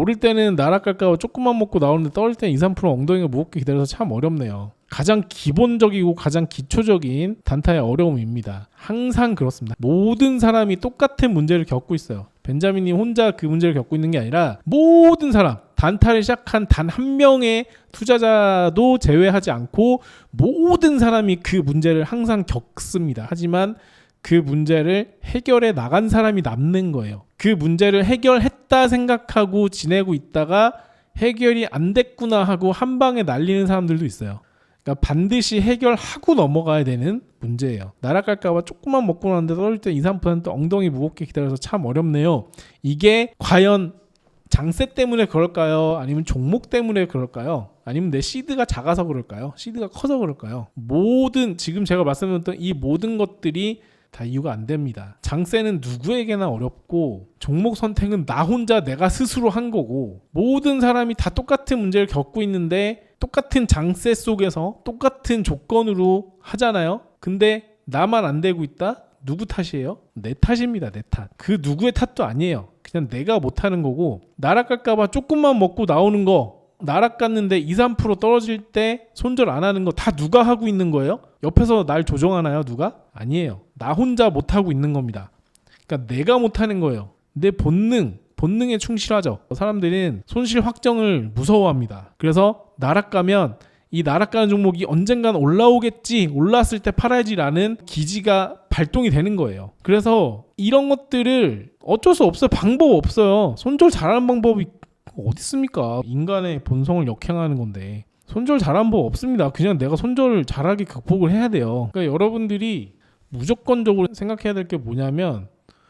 오를 때는 나락갈까 조금만 먹고 나오는데 떨어질 때는 2-3% 엉덩이가 무겁게 기다려서 참 어렵네요. 가장 기본적이고 가장 기초적인 단타의 어려움입니다. 항상 그렇습니다. 모든 사람이 똑같은 문제를 겪고 있어요. 벤자민님 혼자 그 문제를 겪고 있는 게 아니라 모든 사람, 단타를 시작한 단 한 명의 투자자도 제외하지 않고 모든 사람이 그 문제를 항상 겪습니다. 하지만 그 문제를 해결해 나간 사람이 남는 거예요. 그 문제를 해결했다 생각하고 지내고 있다가 해결이 안 됐구나 하고 한 방에 날리는 사람들도 있어요. 그러니까 반드시 해결하고 넘어가야 되는 문제예요. 날아갈까봐 조금만 먹고 나는데 떨어질 때 2-3% 엉덩이 무겁게 기다려서 참 어렵네요. 이게 과연 장세 때문에 그럴까요? 아니면 종목 때문에 그럴까요? 아니면 내 시드가 작아서 그럴까요? 시드가 커서 그럴까요? 지금 제가 말씀드렸던 이 모든 것들이 다 이유가 안 됩니다. 장세는 누구에게나 어렵고 종목 선택은 나 혼자 내가 스스로 한 거고 모든 사람이 다 똑같은 문제를 겪고 있는데 똑같은 장세 속에서 똑같은 조건으로 하잖아요. 근데 나만 안 되고 있다? 누구 탓이에요? 내 탓입니다. 내 탓. 그 누구의 탓도 아니에요. 그냥 내가 못하는 거고 날아갈까봐 조금만 먹고 나오는 거 날아갔는데 2-3% 떨어질 때 손절 안 하는 거 다 누가 하고 있는 거예요? 옆에서 날 조정하나요? 누가? 아니에요. 나 혼자 못하고 있는 겁니다. 그러니까 내가 못하는 거예요. 내 본능에 충실하죠. 사람들은 손실 확정을 무서워합니다. 그래서 날아가면 이 날아가는 종목이 언젠간 올라오겠지, 올라왔을 때 팔아야지라는 기지가 발동이 되는 거예요. 그래서 이런 것들을 어쩔 수 없어요. 방법 없어요. 손절 잘하는 방법이 어디 있습니까? 인간의 본성을 역행하는 건데 손절 잘하는 법 없습니다. 그냥 내가 손절을 잘하게 극복을 해야 돼요. 그러니까 여러분들이 무조건적으로 생각해야 될 게 뭐냐면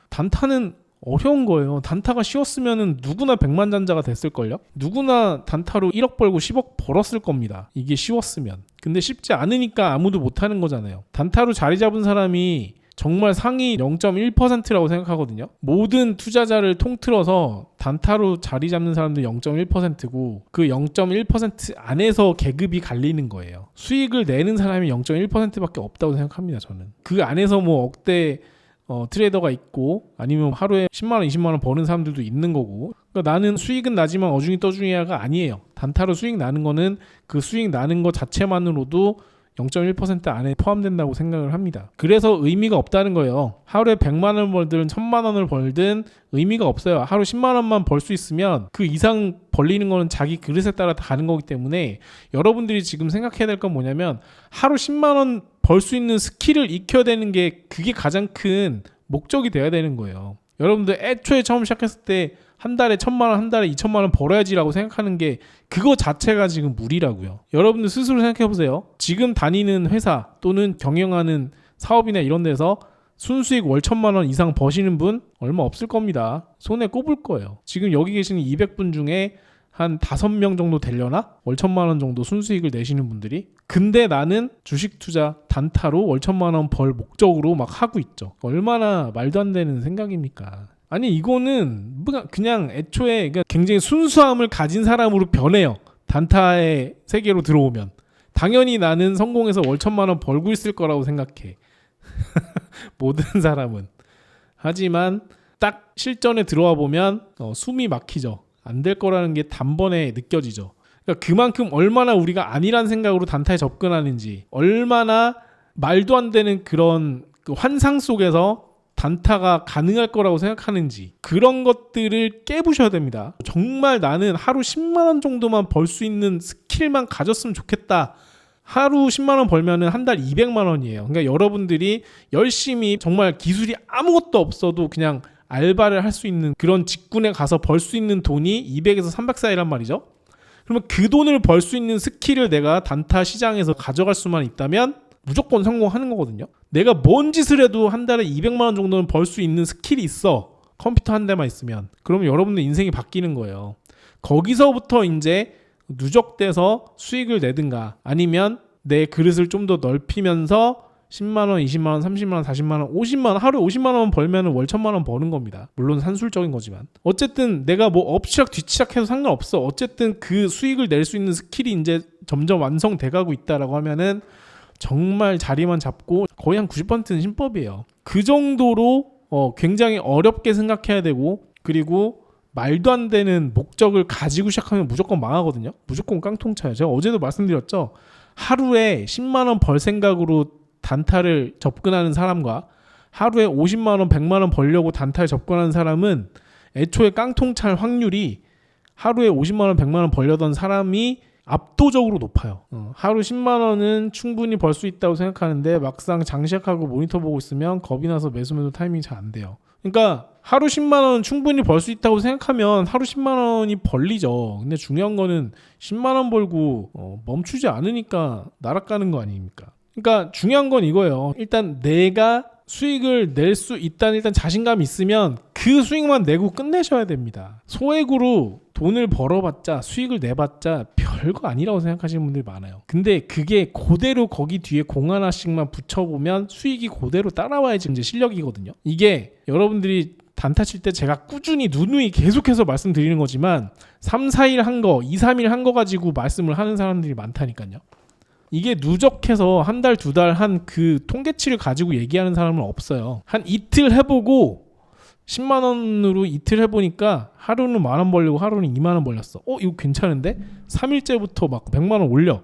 단타는 어려운 거예요. 단타가 쉬웠으면 누구나 백만장자가 됐을걸요? 누구나 단타로 1억 벌고 10억 벌었을 겁니다. 이게 쉬웠으면. 근데 쉽지 않으니까 아무도 못하는 거잖아요. 단타로 자리 잡은 사람이 정말 상위 0.1%라고 생각하거든요. 모든 투자자를 통틀어서 단타로 자리 잡는 사람들 0.1%고 그 0.1% 안에서 계급이 갈리는 거예요. 수익을 내는 사람이 0.1%밖에 없다고 생각합니다. 저는. 그 안에서 뭐 억대 트레이더가 있고 아니면 하루에 10만원 20만원 버는 사람들도 있는 거고 그러니까 나는 수익은 나지만 어중이 떠중이가 아니에요. 단타로 수익 나는 거는 그 수익 나는 것 자체만으로도 0.1% 안에 포함된다고 생각을 합니다. 그래서 의미가 없다는 거예요. 하루에 100만원 벌든 1000만원을 벌든 의미가 없어요. 하루 10만원만 벌 수 있으면 그 이상 벌리는 거는 자기 그릇에 따라 다 가는 거기 때문에 여러분들이 지금 생각해야 될 건 뭐냐면 하루 10만원 벌 수 있는 스킬을 익혀야 되는 게 그게 가장 큰 목적이 돼야 되는 거예요. 여러분들 애초에 처음 시작했을 때 한 달에 1000만원, 한 달에 2000만원 벌어야지라고 생각하는 게 그거 자체가 지금 무리라고요. 여러분들 스스로 생각해보세요. 지금 다니는 회사 또는 경영하는 사업이나 이런 데서 순수익 월 1000만원 이상 버시는 분 얼마 없을 겁니다. 손에 꼽을 거예요. 지금 여기 계시는 200분 중에 한 5명 정도 되려나? 월 1000만원 정도 순수익을 내시는 분들이. 근데 나는 주식 투자 단타로 월 1000만원 벌 목적으로 막 하고 있죠. 얼마나 말도 안 되는 생각입니까? 아니 이거는 그냥 애초에 굉장히 순수함을 가진 사람으로 변해요. 단타의 세계로 들어오면. 당연히 나는 성공해서 월 1000만원 벌고 있을 거라고 생각해. 모든 사람은. 하지만 딱 실전에 들어와 보면 숨이 막히죠. 안 될 거라는 게 단번에 느껴지죠. 그러니까 그만큼 얼마나 우리가 아니란 생각으로 단타에 접근하는지 얼마나 말도 안 되는 그런 그 환상 속에서 단타가 가능할 거라고 생각하는지 그런 것들을 깨부셔야 됩니다. 정말 나는 하루 10만원 정도만 벌 수 있는 스킬만 가졌으면 좋겠다. 하루 10만원 벌면 한 달 200만원이에요. 그러니까 여러분들이 열심히 정말 기술이 아무것도 없어도 그냥 알바를 할 수 있는 그런 직군에 가서 벌 수 있는 돈이 200에서 300 사이란 말이죠. 그러면 그 돈을 벌 수 있는 스킬을 내가 단타 시장에서 가져갈 수만 있다면 무조건 성공하는 거거든요. 내가 뭔 짓을 해도 한 달에 200만 원 정도는 벌 수 있는 스킬이 있어. 컴퓨터 한 대만 있으면. 그러면 여러분들 인생이 바뀌는 거예요. 거기서부터 이제 누적돼서 수익을 내든가 아니면 내 그릇을 좀 더 넓히면서 10만 원, 20만 원, 30만 원, 40만 원, 50만 원, 하루에 50만 원 벌면 월 1000만 원 버는 겁니다. 물론 산술적인 거지만. 어쨌든 내가 뭐 업치락 뒤치락 해도 상관없어. 어쨌든 그 수익을 낼 수 있는 스킬이 이제 점점 완성돼 가고 있다라고 하면은 정말 자리만 잡고 거의 한 90%는 신법이에요. 그 정도로 굉장히 어렵게 생각해야 되고 그리고 말도 안 되는 목적을 가지고 시작하면 무조건 망하거든요. 무조건 깡통차예요. 제가 어제도 말씀드렸죠. 하루에 10만 원 벌 생각으로 단타를 접근하는 사람과 하루에 50만 원, 100만 원 벌려고 단타에 접근하는 사람은 애초에 깡통찰 확률이 하루에 50만 원, 100만 원 벌려던 사람이 압도적으로 높아요. 하루 10만 원은 충분히 벌 수 있다고 생각하는데 막상 장시작하고 모니터 보고 있으면 겁이 나서 매수 타이밍이 잘 안 돼요. 그러니까 하루 10만 원은 충분히 벌 수 있다고 생각하면 하루 10만 원이 벌리죠. 근데 중요한 거는 10만 원 벌고 멈추지 않으니까 날아가는 거 아닙니까? 그러니까 중요한 건 이거예요. 일단 내가 수익을 낼 수 있다는 일단 자신감이 있으면 그 수익만 내고 끝내셔야 됩니다. 소액으로 돈을 벌어봤자 수익을 내봤자 별거 아니라고 생각하시는 분들이 많아요. 근데 그게 그대로 거기 뒤에 공 하나씩만 붙여보면 수익이 그대로 따라와야지 이제 실력이거든요. 이게 여러분들이 단타 칠 때 제가 꾸준히 누누이 계속해서 말씀드리는 거지만 3, 4일 한 거, 2, 3일 한 거 가지고 말씀을 하는 사람들이 많다니까요. 이게 누적해서 한 달, 두 달 한 그 통계치를 가지고 얘기하는 사람은 없어요. 한 이틀 해보고 10만 원으로 이틀 해보니까 하루는 만 원 벌려고 하루는 2만 원 벌렸어. 이거 괜찮은데? 3일째부터 막 100만 원 올려.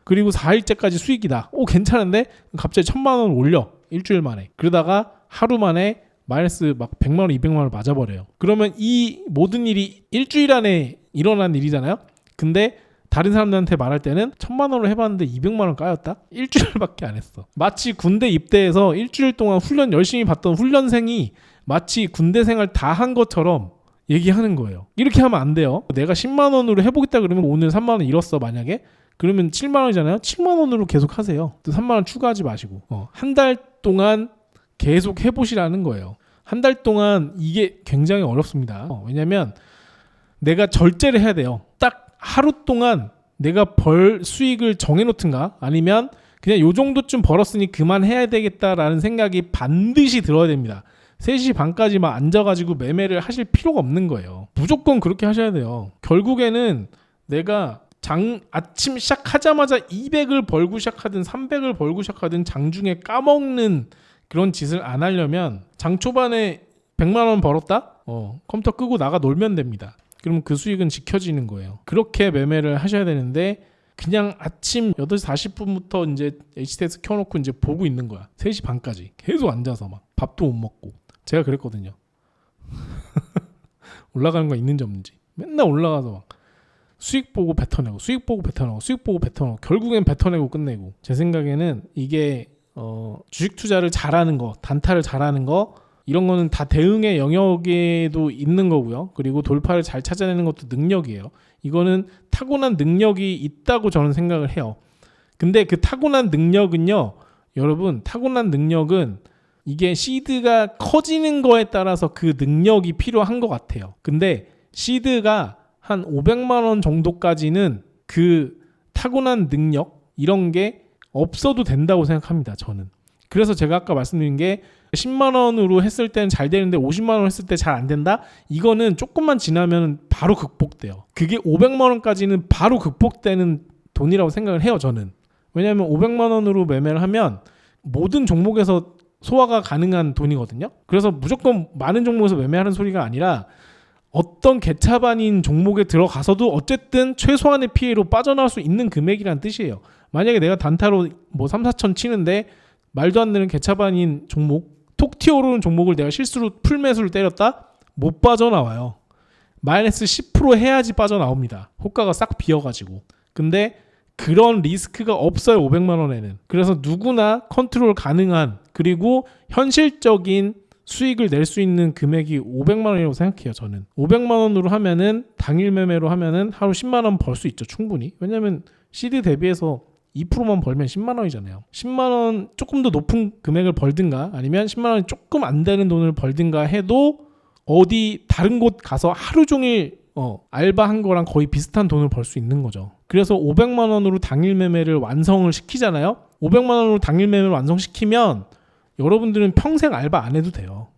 그리고 4일째까지 수익이다. 괜찮은데? 갑자기 1000만 원 올려. 일주일 만에. 그러다가 하루 만에 마이너스 막 100만 원, 200만 원을 맞아버려요. 그러면 이 모든 일이 일주일 안에 일어난 일이잖아요. 근데 다른 사람들한테 말할 때는 1000만 원을 해봤는데 200만 원 까였다? 일주일밖에 안 했어. 마치 군대 입대해서 일주일 동안 훈련 열심히 받던 훈련생이 마치 군대 생활 다 한 것처럼 얘기하는 거예요. 이렇게 하면 안 돼요. 내가 10만 원으로 해보겠다 그러면 오늘 3만 원 잃었어 만약에. 그러면 7만 원이잖아요. 7만 원으로 계속 하세요. 또 3만 원 추가하지 마시고. 한 달 동안 계속 해보시라는 거예요. 한 달 동안 이게 굉장히 어렵습니다. 왜냐면 내가 절제를 해야 돼요. 딱 하루 동안 내가 벌 수익을 정해놓든가 아니면 그냥 요 정도쯤 벌었으니 그만해야 되겠다라는 생각이 반드시 들어야 됩니다. 3시 반까지 막 앉아가지고 매매를 하실 필요가 없는 거예요. 무조건 그렇게 하셔야 돼요. 결국에는 내가 아침 시작하자마자 200을 벌고 시작하든 300을 벌고 시작하든 장중에 까먹는 그런 짓을 안 하려면 장 초반에 100만 원 벌었다? 컴퓨터 끄고 나가 놀면 됩니다. 그럼 그 수익은 지켜지는 거예요. 그렇게 매매를 하셔야 되는데 그냥 아침 8시 40분부터 이제 HTS 켜놓고 이제 보고 있는 거야. 3시 반까지 계속 앉아서 막 밥도 못 먹고. 제가 그랬거든요. 올라가는 거 있는지 없는지 맨날 올라가서 막 수익 보고 뱉어내고 수익 보고 뱉어내고 수익 보고 뱉어내고 결국엔 뱉어내고 끝내고. 제 생각에는 이게 주식 투자를 잘하는 거, 단타를 잘하는 거 이런 거는 다 대응의 영역에도 있는 거고요. 그리고 돌파를 잘 찾아내는 것도 능력이에요. 이거는 타고난 능력이 있다고 저는 생각을 해요. 근데 그 타고난 능력은요, 여러분, 타고난 능력은 이게 시드가 커지는 거에 따라서 그 능력이 필요한 것 같아요. 근데 시드가 한 500만 원 정도까지는 그 타고난 능력 이런 게 없어도 된다고 생각합니다. 저는. 그래서 제가 아까 말씀드린 게 10만 원으로 했을 때는 잘 되는데 50만 원 했을 때 잘 안 된다? 이거는 조금만 지나면 바로 극복돼요. 그게 500만 원까지는 바로 극복되는 돈이라고 생각을 해요. 저는. 왜냐하면 500만 원으로 매매를 하면 모든 종목에서 소화가 가능한 돈이거든요. 그래서 무조건 많은 종목에서 매매하는 소리가 아니라 어떤 개차반인 종목에 들어가서도 어쨌든 최소한의 피해로 빠져나올 수 있는 금액이란 뜻이에요. 만약에 내가 단타로 뭐 3, 4천 치는데 말도 안 되는 개차반인 종목, 톡 튀어오르는 종목을 내가 실수로 풀매수를 때렸다? 못 빠져나와요. 마이너스 10% 해야지 빠져나옵니다. 호가가 싹 비어가지고. 근데 그런 리스크가 없어요. 500만 원에는. 그래서 누구나 컨트롤 가능한 그리고 현실적인 수익을 낼 수 있는 금액이 500만 원이라고 생각해요. 저는. 500만 원으로 하면은 당일 매매로 하면은 하루 10만 원 벌 수 있죠. 충분히. 왜냐면 시드 대비해서 2%만 벌면 10만 원이잖아요. 10만 원 조금 더 높은 금액을 벌든가 아니면 10만 원이 조금 안 되는 돈을 벌든가 해도 어디 다른 곳 가서 하루 종일 알바한 거랑 거의 비슷한 돈을 벌 수 있는 거죠. 그래서 500만 원으로 당일 매매를 완성을 시키잖아요. 500만 원으로 당일 매매를 완성시키면 여러분들은 평생 알바 안 해도 돼요.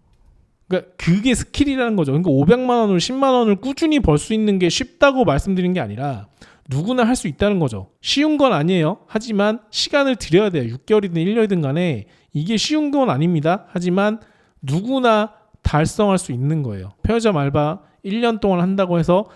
그러니까 그게 스킬이라는 거죠. 그러니까 500만 원으로 10만 원을 꾸준히 벌 수 있는 게 쉽다고 말씀드린 게 아니라 누구나 할 수 있다는 거죠. 쉬운 건 아니에요. 하지만 시간을 들여야 돼요. 6개월이든 1년이든 간에 이게 쉬운 건 아닙니다. 하지만 누구나 달성할 수 있는 거예요. 편의점 알바 1년 동안 한다고 해서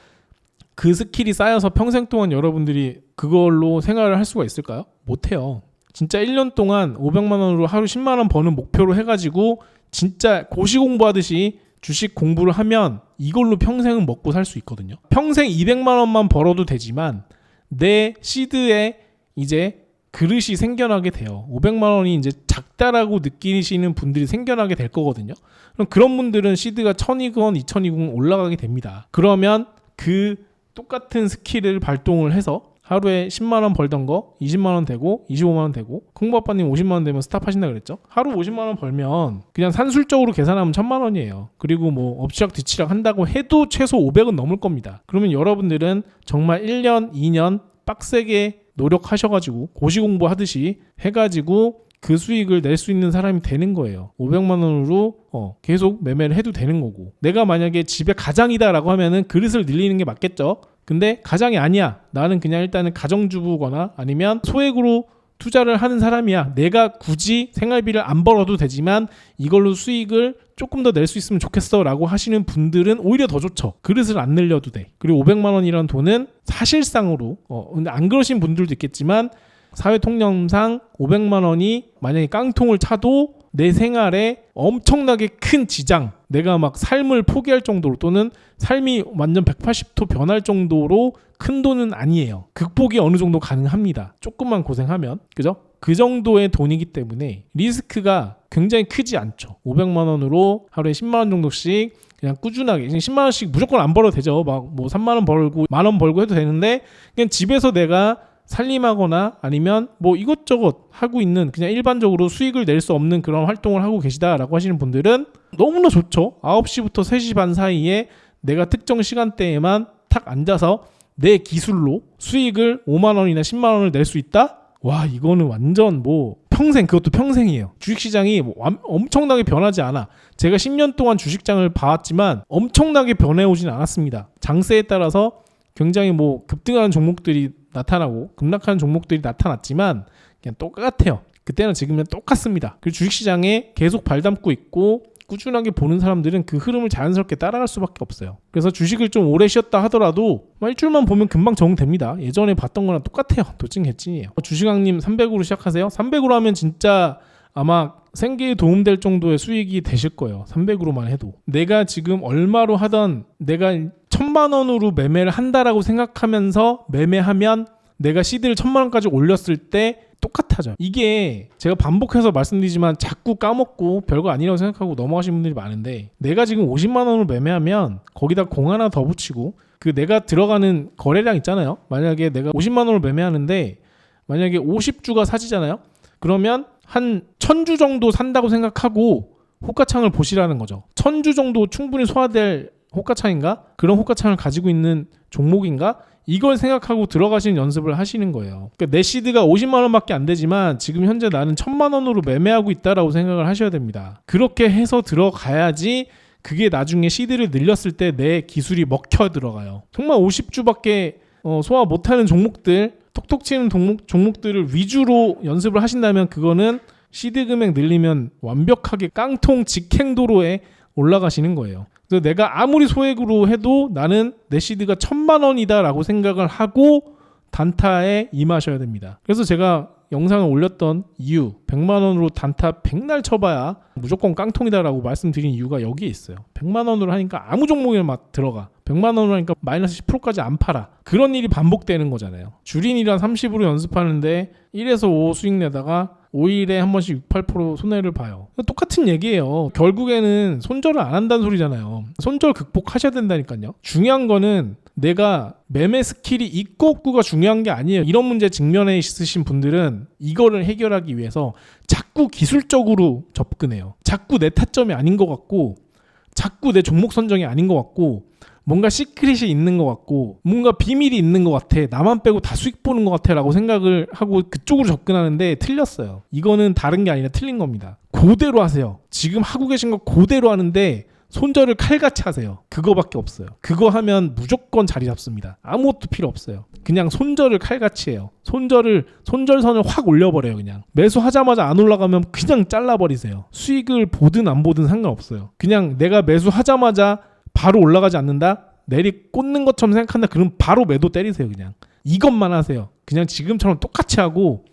그 스킬이 쌓여서 평생 동안 여러분들이 그걸로 생활을 할 수가 있을까요? 못해요. 진짜 1년 동안 500만 원으로 하루 10만 원 버는 목표로 해가지고 진짜 고시 공부하듯이 주식 공부를 하면 이걸로 평생은 먹고 살 수 있거든요. 평생 200만 원만 벌어도 되지만 내 시드에 이제 그릇이 생겨나게 돼요. 500만 원이 이제 작다라고 느끼시는 분들이 생겨나게 될 거거든요. 그럼 그런 분들은 시드가 1000이건 2000이건 올라가게 됩니다. 그러면 그 똑같은 스킬을 발동을 해서 하루에 10만 원 벌던 거 20만 원 되고 25만 원 되고 콩밥빠님 50만 원 되면 스탑하신다 그랬죠. 하루 50만 원 벌면 그냥 산술적으로 계산하면 1000만 원이에요. 그리고 뭐 엎치락 뒤치락 한다고 해도 최소 500은 넘을 겁니다. 그러면 여러분들은 정말 1년 2년 빡세게 노력하셔가지고 고시 공부하듯이 해가지고 그 수익을 낼 수 있는 사람이 되는 거예요. 500만 원으로 계속 매매를 해도 되는 거고, 내가 만약에 집에 가장이다라고 하면은 그릇을 늘리는 게 맞겠죠. 근데 가장이 아니야, 나는 그냥 일단은 가정주부거나 아니면 소액으로 투자를 하는 사람이야, 내가 굳이 생활비를 안 벌어도 되지만 이걸로 수익을 조금 더 낼 수 있으면 좋겠어 라고 하시는 분들은 오히려 더 좋죠. 그릇을 안 늘려도 돼. 그리고 500만 원이라는 돈은 사실상으로 근데 안 그러신 분들도 있겠지만 사회 통념상 500만 원이 만약에 깡통을 차도 내 생활에 엄청나게 큰 지장, 내가 막 삶을 포기할 정도로 또는 삶이 완전 180도 변할 정도로 큰 돈은 아니에요. 극복이 어느 정도 가능합니다. 조금만 고생하면. 그죠? 그 정도의 돈이기 때문에 리스크가 굉장히 크지 않죠. 500만 원으로 하루에 10만 원 정도씩 그냥 꾸준하게 10만 원씩 무조건 안 벌어도 되죠. 막 뭐 3만 원 벌고 만 원 벌고 해도 되는데 그냥 집에서 내가 살림하거나 아니면 뭐 이것저것 하고 있는 그냥 일반적으로 수익을 낼 수 없는 그런 활동을 하고 계시다라고 하시는 분들은 너무나 좋죠. 9시부터 3시 반 사이에 내가 특정 시간대에만 탁 앉아서 내 기술로 수익을 5만 원이나 10만 원을 낼 수 있다? 와, 이거는 완전 뭐 평생, 그것도 평생이에요. 주식시장이 뭐 엄청나게 변하지 않아. 제가 10년 동안 주식장을 봐왔지만 엄청나게 변해오진 않았습니다. 장세에 따라서 굉장히 뭐 급등하는 종목들이 나타나고 급락하는 종목들이 나타났지만 그냥 똑같아요. 그때는 지금은 똑같습니다. 그리고 주식시장에 계속 발담고 있고 꾸준하게 보는 사람들은 그 흐름을 자연스럽게 따라갈 수밖에 없어요. 그래서 주식을 좀 오래 쉬었다 하더라도 일주일만 보면 금방 적응됩니다. 예전에 봤던 거랑 똑같아요. 도찐개찐이에요. 주식왕님 300으로 시작하세요. 300으로 하면 진짜 아마 생계에 도움될 정도의 수익이 되실 거예요. 300으로만 해도. 내가 지금 얼마로 하던, 내가 1000만 원으로 매매를 한다라고 생각하면서 매매하면 내가 시드를 1000만 원까지 올렸을 때 똑같아져. 이게 제가 반복해서 말씀드리지만 자꾸 까먹고 별거 아니라고 생각하고 넘어가시는 분들이 많은데, 내가 지금 50만 원으로 매매하면 거기다 공 하나 더 붙이고 그 내가 들어가는 거래량 있잖아요. 만약에 내가 50만 원으로 매매하는데 만약에 50주가 사지잖아요. 그러면 한 1000주 정도 산다고 생각하고 호가창을 보시라는 거죠. 1000주 정도 충분히 소화될 호가창인가? 그런 호가창을 가지고 있는 종목인가? 이걸 생각하고 들어가시는 연습을 하시는 거예요. 그러니까 내 시드가 50만 원밖에 안 되지만 지금 현재 나는 1000만 원으로 매매하고 있다라고 생각을 하셔야 됩니다. 그렇게 해서 들어가야지 그게 나중에 시드를 늘렸을 때 내 기술이 먹혀 들어가요. 정말 50주밖에 소화 못하는 종목들, 톡톡 치는 종목들을 위주로 연습을 하신다면 그거는 시드 금액 늘리면 완벽하게 깡통 직행도로에 올라가시는 거예요. 그래서 내가 아무리 소액으로 해도 나는 내 시드가 1000만 원이다 라고 생각을 하고 단타에 임하셔야 됩니다. 그래서 제가 영상을 올렸던 이유, 100만 원으로 단타 100날 쳐봐야 무조건 깡통이다 라고 말씀드린 이유가 여기에 있어요. 100만 원으로 하니까 아무 종목에 막 들어가. 100만 원으로 하니까 마이너스 10%까지 안 팔아. 그런 일이 반복되는 거잖아요. 주린이랑 30으로 연습하는데 1에서 5 수익 내다가 5일에 한 번씩 6, 8% 손해를 봐요. 똑같은 얘기예요. 결국에는 손절을 안 한다는 소리잖아요. 손절 극복하셔야 된다니까요. 중요한 거는 내가 매매 스킬이 있고 없고가 중요한 게 아니에요. 이런 문제 직면해 있으신 분들은 이거를 해결하기 위해서 자꾸 기술적으로 접근해요. 자꾸 내 타점이 아닌 것 같고 자꾸 내 종목 선정이 아닌 것 같고 뭔가 시크릿이 있는 것 같고 뭔가 비밀이 있는 것 같아, 나만 빼고 다 수익 보는 것 같아 라고 생각을 하고 그쪽으로 접근하는데 틀렸어요. 이거는 다른 게 아니라 틀린 겁니다. 그대로 하세요. 지금 하고 계신 거 그대로 하는데 손절을 칼같이 하세요. 그거밖에 없어요. 그거 하면 무조건 자리 잡습니다. 아무것도 필요 없어요. 그냥 손절을 칼같이 해요. 손절선을 확 올려버려요. 그냥 매수하자마자 안 올라가면 그냥 잘라버리세요. 수익을 보든 안 보든 상관없어요. 그냥 내가 매수하자마자 바로 올라가지 않는다? 내리 꽂는 것처럼 생각한다? 그럼 바로 매도 때리세요. 그냥 이것만 하세요. 그냥 지금처럼 똑같이 하고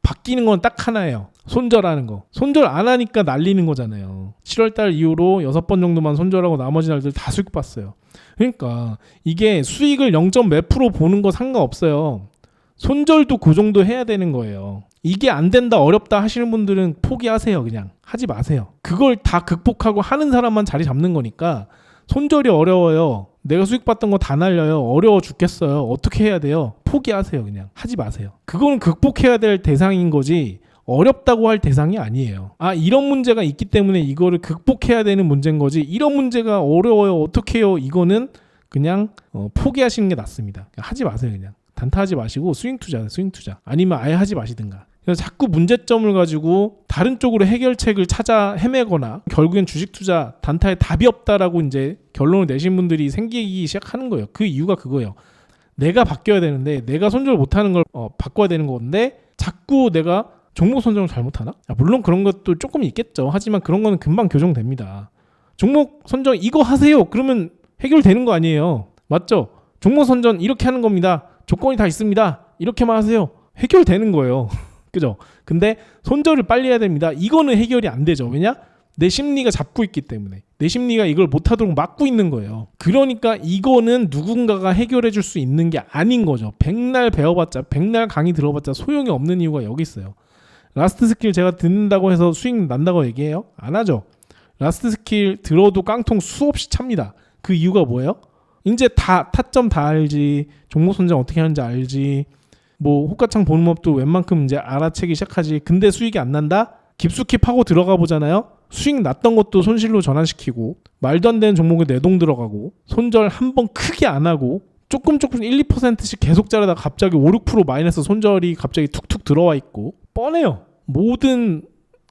바뀌는 건 딱 하나예요. 손절하는 거. 손절 안 하니까 날리는 거잖아요. 7월달 이후로 6번 정도만 손절하고 나머지 날들 다 수익 봤어요. 그러니까 이게 수익을 0.몇 프로 보는 거 상관없어요. 손절도 그 정도 해야 되는 거예요. 이게 안 된다, 어렵다 하시는 분들은 포기하세요. 그냥 하지 마세요. 그걸 다 극복하고 하는 사람만 자리 잡는 거니까 손절이 어려워요. 내가 수익 봤던 거 다 날려요. 어려워 죽겠어요. 어떻게 해야 돼요? 포기하세요. 그냥 하지 마세요. 그거는 극복해야 될 대상인 거지 어렵다고 할 대상이 아니에요. 아, 이런 문제가 있기 때문에 이거를 극복해야 되는 문제인 거지 이런 문제가 어려워요. 어떻게 해요? 이거는 그냥 포기하시는 게 낫습니다. 하지 마세요. 그냥 단타하지 마시고 스윙 투자 아니면 아예 하지 마시든가. 그래서 자꾸 문제점을 가지고 다른 쪽으로 해결책을 찾아 헤매거나 결국엔 주식 투자 단타에 답이 없다라고 이제 결론을 내신 분들이 생기기 시작하는 거예요. 그 이유가 그거예요. 내가 바뀌어야 되는데 내가 손절 못하는 걸 바꿔야 되는 건데 자꾸 내가 종목 선정을 잘못하나? 물론 그런 것도 조금 있겠죠. 하지만 그런 거는 금방 교정됩니다. 종목 선정 이거 하세요. 그러면 해결되는 거 아니에요. 맞죠? 종목 선정 이렇게 하는 겁니다. 조건이 다 있습니다. 이렇게만 하세요. 해결되는 거예요. 그죠? 근데 손절을 빨리 해야 됩니다. 이거는 해결이 안 되죠. 왜냐? 내 심리가 잡고 있기 때문에. 내 심리가 이걸 못하도록 막고 있는 거예요. 그러니까 이거는 누군가가 해결해 줄 수 있는 게 아닌 거죠. 백날 배워봤자, 백날 강의 들어봤자 소용이 없는 이유가 여기 있어요. 라스트 스킬 제가 듣는다고 해서 수익 난다고 얘기해요? 안 하죠. 라스트 스킬 들어도 깡통 수없이 찹니다. 그 이유가 뭐예요? 이제 다 타점 다 알지, 종목 선정 어떻게 하는지 알지, 뭐 호가창 보는 법도 웬만큼 이제 알아채기 시작하지. 근데 수익이 안 난다? 깊숙이 파고 들어가 보잖아요. 수익 났던 것도 손실로 전환시키고 말도 안 되는 종목에 내동 들어가고 손절 한 번 크게 안 하고 조금 1, 2%씩 계속 자르다가 갑자기 5, 6% 마이너스 손절이 갑자기 툭툭 들어와 있고 뻔해요. 모든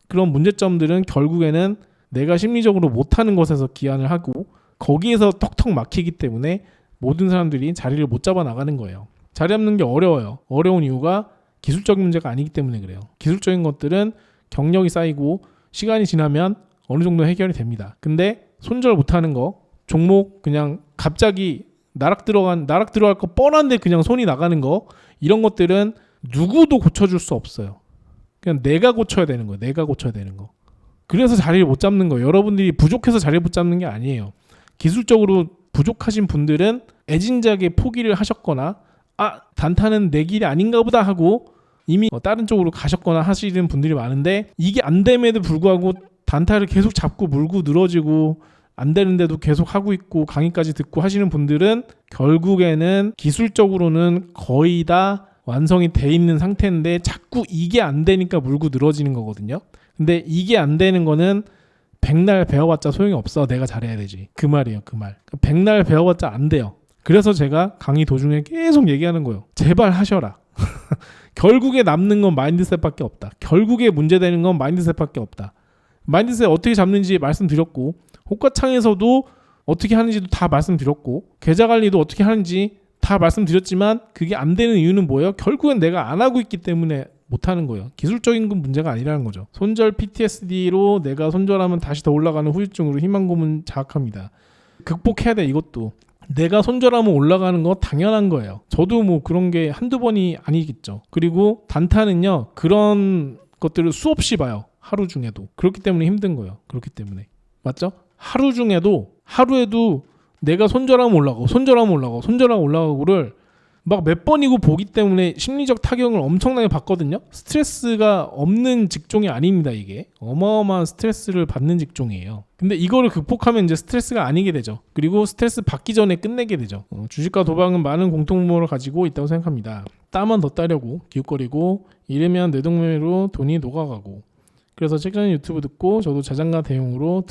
그런 문제점들은 결국에는 내가 심리적으로 못하는 것에서 기한을 하고 거기에서 턱턱 막히기 때문에 모든 사람들이 자리를 못 잡아 나가는 거예요. 자리 잡는 게 어려워요. 어려운 이유가 기술적인 문제가 아니기 때문에 그래요. 기술적인 것들은 경력이 쌓이고 시간이 지나면 어느 정도 해결이 됩니다. 근데 손절 못하는 거, 종목 그냥 갑자기 나락 들어갈 거 뻔한데 그냥 손이 나가는 거, 이런 것들은 누구도 고쳐줄 수 없어요. 그냥 내가 고쳐야 되는 거예요. 내가 고쳐야 되는 거. 그래서 자리를 못 잡는 거예요. 여러분들이 부족해서 자리를 못 잡는 게 아니에요. 기술적으로 부족하신 분들은 애진작에 포기를 하셨거나 단타는 내 길이 아닌가 보다 하고 이미 다른 쪽으로 가셨거나 하시는 분들이 많은데, 이게 안 됨에도 불구하고 단타를 계속 잡고 물고 늘어지고 안 되는데도 계속 하고 있고 강의까지 듣고 하시는 분들은 결국에는 기술적으로는 거의 다 완성이 돼 있는 상태인데 자꾸 이게 안 되니까 물고 늘어지는 거거든요. 근데 이게 안 되는 거는 백날 배워봤자 소용이 없어. 내가 잘해야 되지. 그 말이에요. 그 말. 백날 배워봤자 안 돼요. 그래서 제가 강의 도중에 계속 얘기하는 거예요. 제발 하셔라. 결국에 남는 건 마인드셋밖에 없다. 결국에 문제되는 건 마인드셋밖에 없다. 마인드셋 어떻게 잡는지 말씀드렸고, 호가창에서도 어떻게 하는지도 다 말씀드렸고, 계좌관리도 어떻게 하는지 다 말씀드렸지만 그게 안 되는 이유는 뭐예요? 결국엔 내가 안 하고 있기 때문에 못하는 거예요. 기술적인 건 문제가 아니라는 거죠. 손절 PTSD로 내가 손절하면 다시 더 올라가는 후유증으로 희망고문 자학합니다. 극복해야 돼. 이것도 내가 손절하면 올라가는 거 당연한 거예요. 저도 뭐 그런 게 한두 번이 아니겠죠. 그리고 단타는요, 그런 것들을 수없이 봐요. 하루 중에도. 그렇기 때문에 힘든 거예요. 그렇기 때문에. 맞죠? 하루 중에도 하루에도 내가 손절하면 올라가고를 막 몇 번이고 보기 때문에 심리적 타격을 엄청나게 받거든요. 스트레스가 없는 직종이 아닙니다. 이게 어마어마한 스트레스를 받는 직종이에요. 근데 이거를 극복하면 이제 스트레스가 아니게 되죠. 그리고 스트레스 받기 전에 끝내게 되죠. 주식과 도박은 많은 공통점을 가지고 있다고 생각합니다. 땀만 더 따려고 기웃거리고 이러면 뇌동맥으로 돈이 녹아가고, 그래서 책전 유튜브 듣고 저도 자장가 대용으로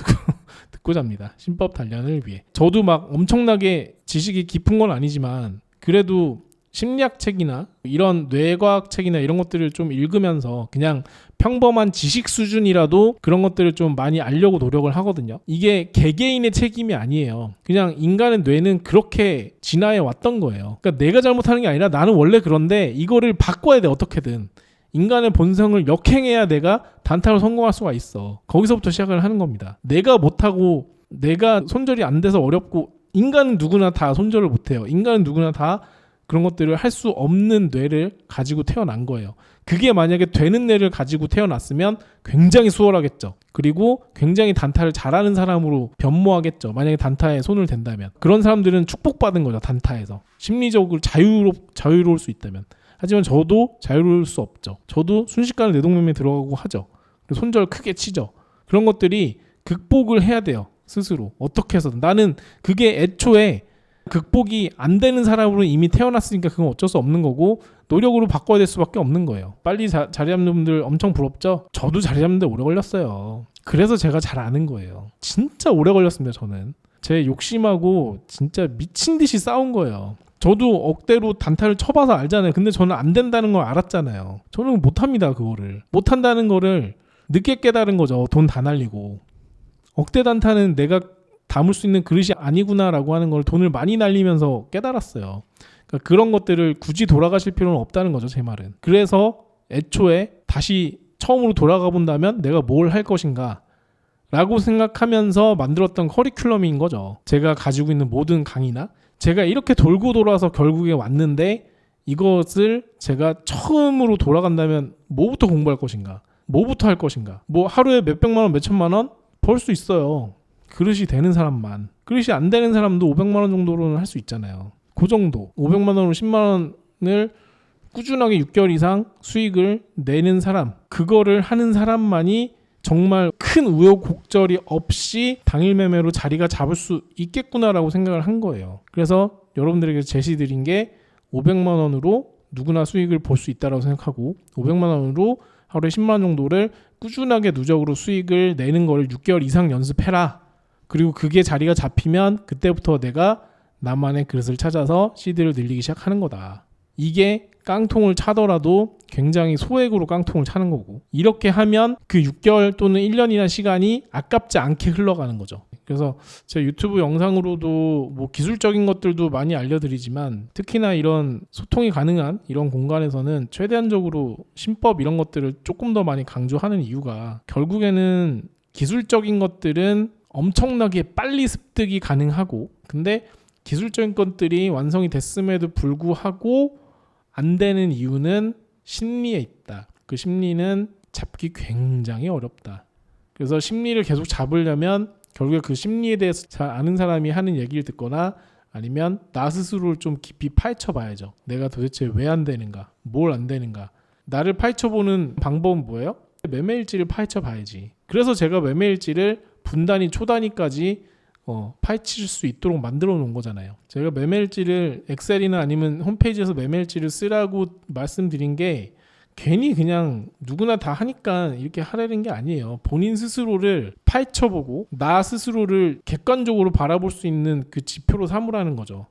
듣고 잡니다. 신법 단련을 위해. 저도 막 엄청나게 지식이 깊은 건 아니지만 그래도 심리학 책이나 이런 뇌과학 책이나 이런 것들을 좀 읽으면서 그냥 평범한 지식 수준이라도 그런 것들을 좀 많이 알려고 노력을 하거든요. 이게 개개인의 책임이 아니에요. 그냥 인간의 뇌는 그렇게 진화해 왔던 거예요. 그러니까 내가 잘못하는 게 아니라 나는 원래 그런데 이거를 바꿔야 돼. 어떻게든 인간의 본성을 역행해야 내가 단타로 성공할 수가 있어. 거기서부터 시작을 하는 겁니다. 내가 못하고 내가 손절이 안 돼서 어렵고, 인간은 누구나 다 손절을 못해요. 인간은 누구나 다 그런 것들을 할 수 없는 뇌를 가지고 태어난 거예요. 그게 만약에 되는 뇌를 가지고 태어났으면 굉장히 수월하겠죠. 그리고 굉장히 단타를 잘하는 사람으로 변모하겠죠. 만약에 단타에 손을 댄다면. 그런 사람들은 축복받은 거죠. 단타에서. 심리적으로 자유로울 수 있다면. 하지만 저도 자유로울 수 없죠. 저도 순식간에 뇌동맥에 들어가고 하죠. 손절 크게 치죠. 그런 것들이 극복을 해야 돼요. 스스로. 어떻게 해서든. 나는 그게 애초에 극복이 안 되는 사람으로 이미 태어났으니까 그건 어쩔 수 없는 거고, 노력으로 바꿔야 될 수밖에 없는 거예요. 빨리 자리 잡는 분들 엄청 부럽죠? 저도 자리 잡는데 오래 걸렸어요. 그래서 제가 잘 아는 거예요. 진짜 오래 걸렸습니다. 저는 제 욕심하고 진짜 미친 듯이 싸운 거예요. 저도 억대로 단타를 쳐봐서 알잖아요. 근데 저는 안 된다는 걸 알았잖아요. 저는 못합니다. 그거를 못한다는 거를 늦게 깨달은 거죠. 돈 다 날리고. 억대 단타는 내가 담을 수 있는 그릇이 아니구나라고 하는 걸 돈을 많이 날리면서 깨달았어요. 그러니까 그런 것들을 굳이 돌아가실 필요는 없다는 거죠. 제 말은. 그래서 애초에 다시 처음으로 돌아가 본다면 내가 뭘 할 것인가 라고 생각하면서 만들었던 커리큘럼인 거죠. 제가 가지고 있는 모든 강의나 제가 이렇게 돌고 돌아서 결국에 왔는데, 이것을 제가 처음으로 돌아간다면 뭐부터 공부할 것인가, 뭐부터 할 것인가. 뭐 하루에 몇백만 원, 몇천만 원 벌 수 있어요. 그릇이 되는 사람만. 그릇이 안 되는 사람도 500만 원 정도로는 할 수 있잖아요. 그 정도. 500만 원으로 10만 원을 꾸준하게 6개월 이상 수익을 내는 사람, 그거를 하는 사람만이 정말 큰 우여곡절이 없이 당일 매매로 자리가 잡을 수 있겠구나라고 생각을 한 거예요. 그래서 여러분들에게 제시드린 게 500만 원으로 누구나 수익을 볼 수 있다고 생각하고, 500만 원으로 하루에 10만 원 정도를 꾸준하게 누적으로 수익을 내는 걸 6개월 이상 연습해라. 그리고 그게 자리가 잡히면 그때부터 내가 나만의 그릇을 찾아서 시드를 늘리기 시작하는 거다. 이게 깡통을 차더라도 굉장히 소액으로 깡통을 차는 거고, 이렇게 하면 그 6개월 또는 1년이나 시간이 아깝지 않게 흘러가는 거죠. 그래서 제 유튜브 영상으로도 뭐 기술적인 것들도 많이 알려드리지만, 특히나 이런 소통이 가능한 이런 공간에서는 최대한적으로 신법 이런 것들을 조금 더 많이 강조하는 이유가, 결국에는 기술적인 것들은 엄청나게 빨리 습득이 가능하고, 근데 기술적인 것들이 완성이 됐음에도 불구하고 안 되는 이유는 심리에 있다. 그 심리는 잡기 굉장히 어렵다. 그래서 심리를 계속 잡으려면 결국에 그 심리에 대해서 잘 아는 사람이 하는 얘기를 듣거나, 아니면 나 스스로를 좀 깊이 파헤쳐 봐야죠. 내가 도대체 왜 안 되는가, 뭘 안 되는가. 나를 파헤쳐 보는 방법은 뭐예요? 매매일지를 파헤쳐 봐야지. 그래서 제가 매매일지를 분단위, 초단위까지 파헤칠 수 있도록 만들어 놓은 거잖아요. 제가 매매일지를 엑셀이나 아니면 홈페이지에서 매매일지를 쓰라고 말씀드린 게 괜히 그냥 누구나 다 하니까 이렇게 하라는 게 아니에요. 본인 스스로를 파헤쳐보고 나 스스로를 객관적으로 바라볼 수 있는 그 지표로 삼으라는 거죠.